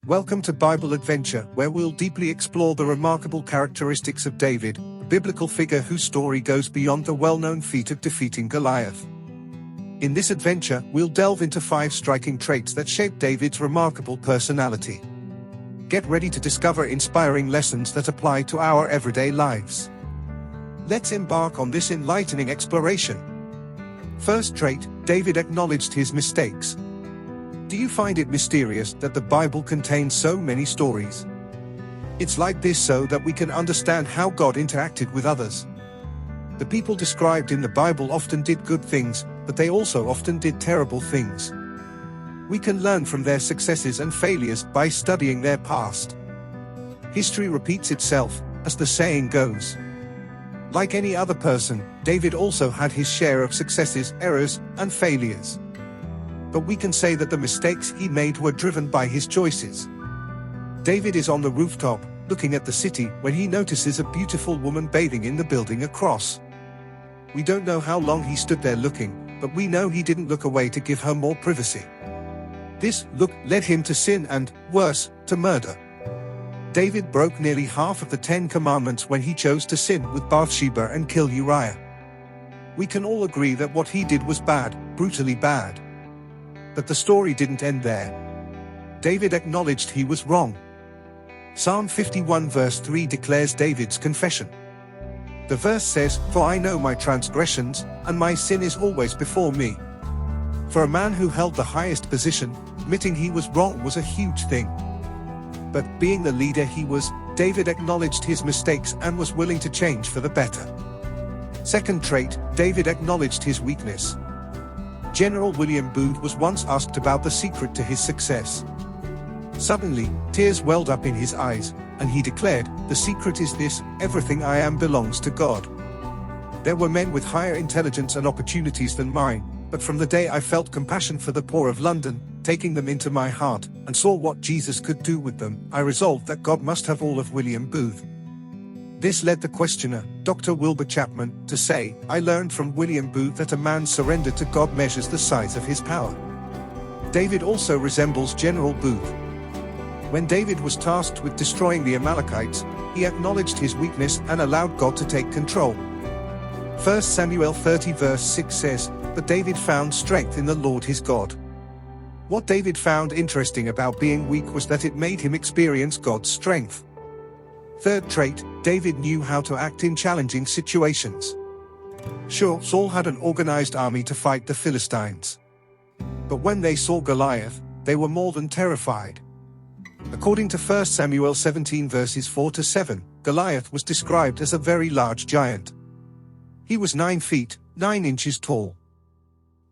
Welcome to Bible Adventure, where we'll deeply explore the remarkable characteristics of David, a biblical figure whose story goes beyond the well-known feat of defeating Goliath. In this adventure, we'll delve into 5 striking traits that shape David's remarkable personality. Get ready to discover inspiring lessons that apply to our everyday lives. Let's embark on this enlightening exploration. First trait, David acknowledged his mistakes. Do you find it mysterious that the Bible contains so many stories? It's like this so that we can understand how God interacted with others. The people described in the Bible often did good things, but they also often did terrible things. We can learn from their successes and failures by studying their past. History repeats itself, as the saying goes. Like any other person, David also had his share of successes, errors, and failures. But we can say that the mistakes he made were driven by his choices. David is on the rooftop, looking at the city, when he notices a beautiful woman bathing in the building across. We don't know how long he stood there looking, but we know he didn't look away to give her more privacy. This look led him to sin and, worse, to murder. David broke nearly half of the 10 Commandments when he chose to sin with Bathsheba and kill Uriah. We can all agree that what he did was bad, brutally bad. But the story didn't end there. David acknowledged he was wrong. Psalm 51 verse 3 declares David's confession. The verse says, "For I know my transgressions, and my sin is always before me." For a man who held the highest position, admitting he was wrong was a huge thing. But being the leader he was, David acknowledged his mistakes and was willing to change for the better. Second trait, David acknowledged his weakness. General William Booth was once asked about the secret to his success. Suddenly, tears welled up in his eyes, and he declared, "The secret is this: everything I am belongs to God." There were men with higher intelligence and opportunities than mine, but from the day I felt compassion for the poor of London, taking them into my heart, and saw what Jesus could do with them, I resolved that God must have all of William Booth. This led the questioner, Dr. Wilbur Chapman, to say, "I learned from William Booth that a man's surrender to God measures the size of his power." David also resembles General Booth. When David was tasked with destroying the Amalekites, he acknowledged his weakness and allowed God to take control. 1 Samuel 30 verse 6 says, "But David found strength in the Lord his God." What David found interesting about being weak was that it made him experience God's strength. Third trait, David knew how to act in challenging situations. Sure, Saul had an organized army to fight the Philistines. But when they saw Goliath, they were more than terrified. According to 1 Samuel 17 verses 4 to 7, Goliath was described as a very large giant. He was 9 feet, 9 inches tall.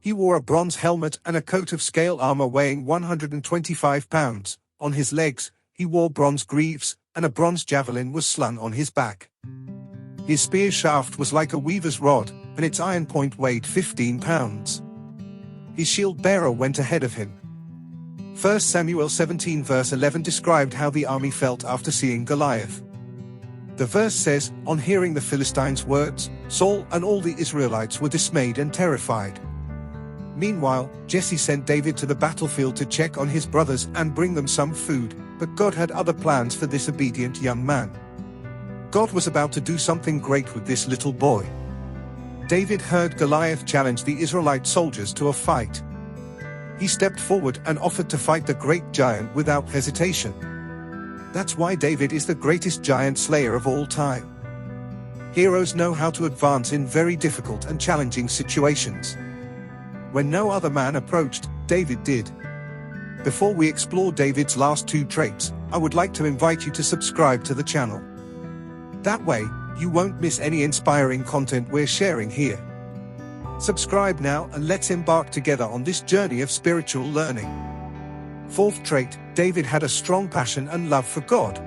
He wore a bronze helmet and a coat of scale armor weighing 125 pounds. On his legs, he wore bronze greaves, and a bronze javelin was slung on his back. His spear shaft was like a weaver's rod, and its iron point weighed 15 pounds. His shield bearer went ahead of him. 1 Samuel 17 verse 11 described how the army felt after seeing Goliath. The verse says, "On hearing the Philistines' words, Saul and all the Israelites were dismayed and terrified." Meanwhile, Jesse sent David to the battlefield to check on his brothers and bring them some food, but God had other plans for this obedient young man. God was about to do something great with this little boy. David heard Goliath challenge the Israelite soldiers to a fight. He stepped forward and offered to fight the great giant without hesitation. That's why David is the greatest giant slayer of all time. Heroes know how to advance in very difficult and challenging situations. When no other man approached, David did. Before we explore David's last 2 traits, I would like to invite you to subscribe to the channel. That way, you won't miss any inspiring content we're sharing here. Subscribe now and let's embark together on this journey of spiritual learning. Fourth trait, David had a strong passion and love for God.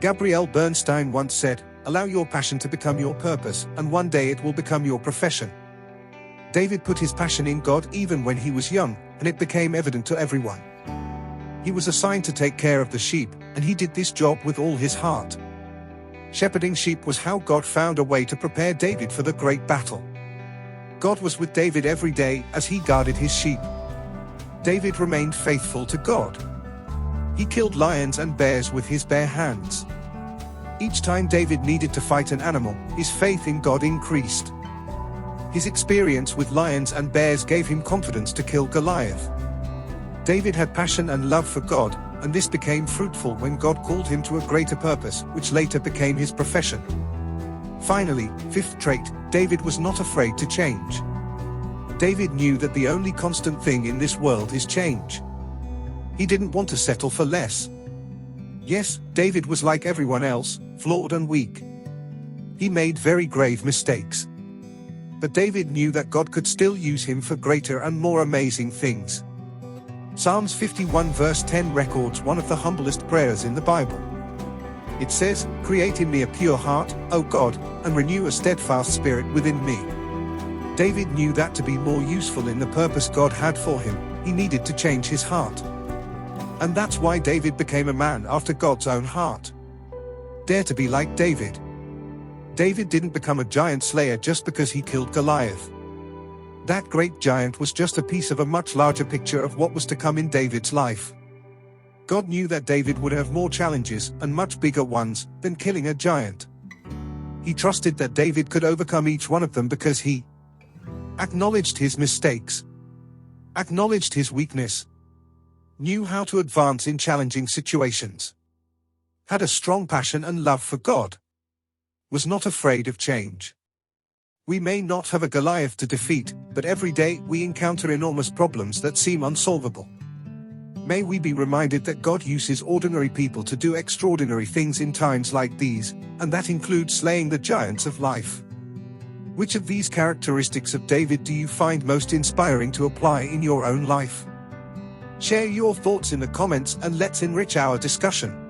Gabrielle Bernstein once said, "Allow your passion to become your purpose, and one day it will become your profession." David put his passion in God even when he was young, and it became evident to everyone. He was assigned to take care of the sheep, and he did this job with all his heart. Shepherding sheep was how God found a way to prepare David for the great battle. God was with David every day as he guarded his sheep. David remained faithful to God. He killed lions and bears with his bare hands. Each time David needed to fight an animal, his faith in God increased. His experience with lions and bears gave him confidence to kill Goliath. David had passion and love for God, and this became fruitful when God called him to a greater purpose, which later became his profession. Finally, fifth trait, David was not afraid to change. David knew that the only constant thing in this world is change. He didn't want to settle for less. Yes, David was like everyone else, flawed and weak. He made very grave mistakes. But David knew that God could still use him for greater and more amazing things. Psalms 51 verse 10 records one of the humblest prayers in the Bible. It says, "Create in me a pure heart, O God, and renew a steadfast spirit within me." David knew that to be more useful in the purpose God had for him, he needed to change his heart. And that's why David became a man after God's own heart. Dare to be like David. David didn't become a giant slayer just because he killed Goliath. That great giant was just a piece of a much larger picture of what was to come in David's life. God knew that David would have more challenges, and much bigger ones, than killing a giant. He trusted that David could overcome each one of them because he acknowledged his mistakes, acknowledged his weakness, knew how to advance in challenging situations, had a strong passion and love for God, was not afraid of change. We may not have a Goliath to defeat, but every day we encounter enormous problems that seem unsolvable. May we be reminded that God uses ordinary people to do extraordinary things in times like these, and that includes slaying the giants of life. Which of these characteristics of David do you find most inspiring to apply in your own life? Share your thoughts in the comments and let's enrich our discussion.